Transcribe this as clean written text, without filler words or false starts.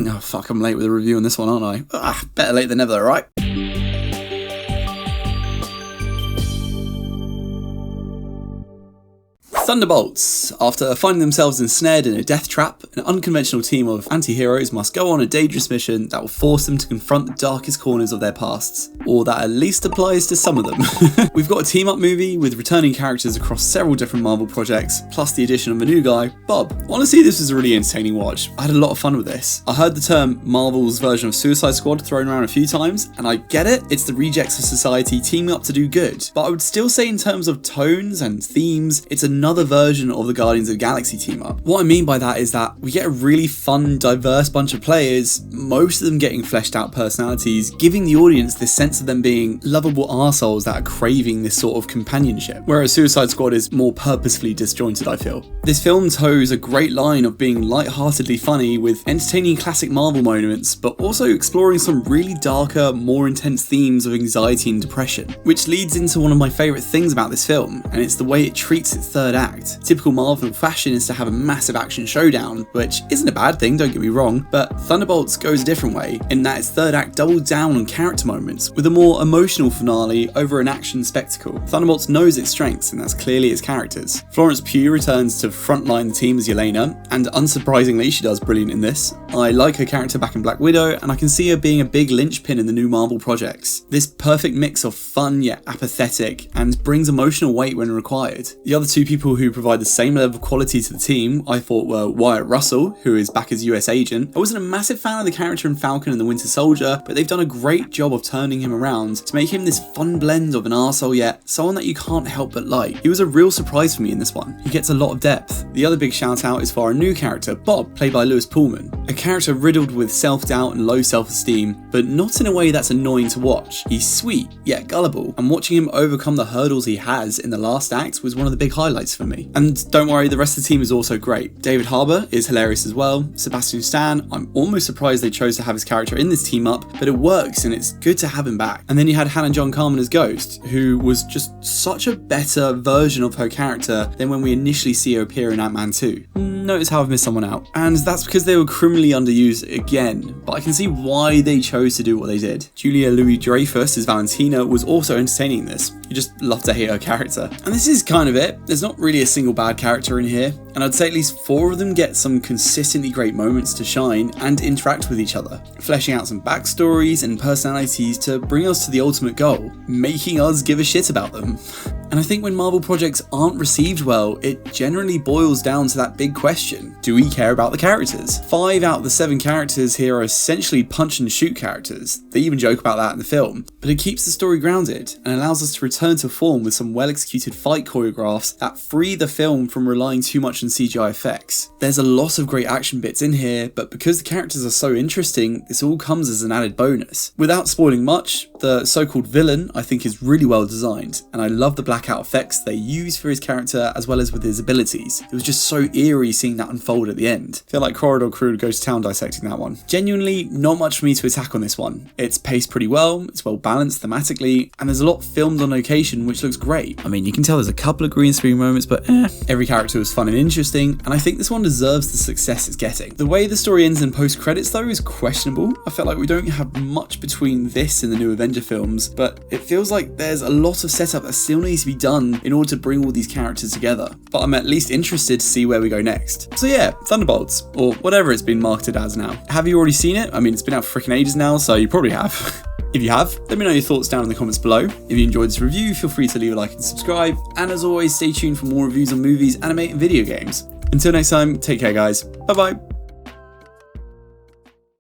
Oh fuck, I'm late with a review on this one, aren't I? Better late than never though, right? Thunderbolts. After finding themselves ensnared in a death trap, an unconventional team of anti-heroes must go on a dangerous mission that will force them to confront the darkest corners of their pasts. Or that at least applies to some of them. We've got a team-up movie with returning characters across several different Marvel projects, plus the addition of a new guy, Bob. Honestly, this was a really entertaining watch. I had a lot of fun with this. I heard the term Marvel's version of Suicide Squad thrown around a few times, and I get it, it's the rejects of society teaming up to do good. But I would still say in terms of tones and themes, it's another version of the Guardians of the Galaxy team up. What I mean by that is that we get a really fun, diverse bunch of players, most of them getting fleshed out personalities, giving the audience this sense of them being lovable arseholes that are craving this sort of companionship. Whereas Suicide Squad is more purposefully disjointed, I feel. This film toes a great line of being light-heartedly funny with entertaining classic Marvel moments, but also exploring some really darker, more intense themes of anxiety and depression. Which leads into one of my favourite things about this film, and it's the way it treats its third act. Typical Marvel fashion is to have a massive action showdown, which isn't a bad thing, don't get me wrong, but Thunderbolts goes a different way, in that its third act doubled down on character moments, with a more emotional finale over an action spectacle. Thunderbolts knows its strengths, and that's clearly its characters. Florence Pugh returns to frontline the team as Yelena, and unsurprisingly she does brilliant in this. I like her character back in Black Widow, and I can see her being a big linchpin in the new Marvel projects. This perfect mix of fun yet apathetic, and brings emotional weight when required. The other two people who provide the same level of quality to the team, I thought were Wyatt Russell, who is back as US agent. I wasn't a massive fan of the character in Falcon and the Winter Soldier, but they've done a great job of turning him around to make him this fun blend of an arsehole yet someone that you can't help but like. He was a real surprise for me in this one. He gets a lot of depth. The other big shout out is for our new character, Bob, played by Louis Pullman. A character riddled with self-doubt and low self-esteem, but not in a way that's annoying to watch. He's sweet, yet gullible, and watching him overcome the hurdles he has in the last act was one of the big highlights for me. And don't worry, the rest of the team is also great. David Harbour is hilarious as well. Sebastian, I'm almost surprised they chose to have his character in this team up, but it works and it's good to have him back. And then you had John-Kamen as Ghost, who was just such a better version of her character than when we initially see her appear in Ant-Man 2. Notice how I've missed someone out. And that's because they were criminally underused again, but I can see why they chose to do what they did. Julia Louis-Dreyfus as Valentina was also entertaining in this. You just love to hate her character. And this is kind of it. There's not really a single bad character in here, and I'd say at least 4 of them get some consistently great moments to shine and interact with each other, fleshing out some backstories and personalities to bring us to the ultimate goal, making us give a shit about them. And I think when Marvel projects aren't received well, it generally boils down to that big question: do we care about the characters? 5 out of the 7 characters here are essentially punch and shoot characters. They even joke about that in the film, but it keeps the story grounded and allows us to return to form with some well executed fight choreographs that free the film from relying too much on CGI effects. There's a lot of great action bits in here, but because the characters are so interesting, this all comes as an added bonus. Without spoiling much, the so-called villain I think is really well designed, and I love the blackout effects they use for his character as well as with his abilities. It was just so eerie seeing that unfold at the end. I feel like Corridor Crew goes to town dissecting that one. Genuinely, not much for me to attack on this one. It's paced pretty well, it's well balanced thematically, and there's a lot filmed on location which looks great. I mean, you can tell there's a couple of green screen moments, but every character was fun and interesting, and I think this one deserves the success it's getting. The way the story ends in post-credits though is questionable. I felt like we don't have much between this and the new Avenger films, but it feels like there's a lot of setup that still needs to be done in order to bring all these characters together. But I'm at least interested to see where we go next. So yeah, Thunderbolts, or whatever it's been marketed as now. Have you already seen it? I mean, it's been out for freaking ages now, so you probably have. If you have, let me know your thoughts down in the comments below. If you enjoyed this review, feel free to leave a like and subscribe. And as always, stay tuned for more reviews on movies, anime, and video games. Until next time, take care guys. Bye bye.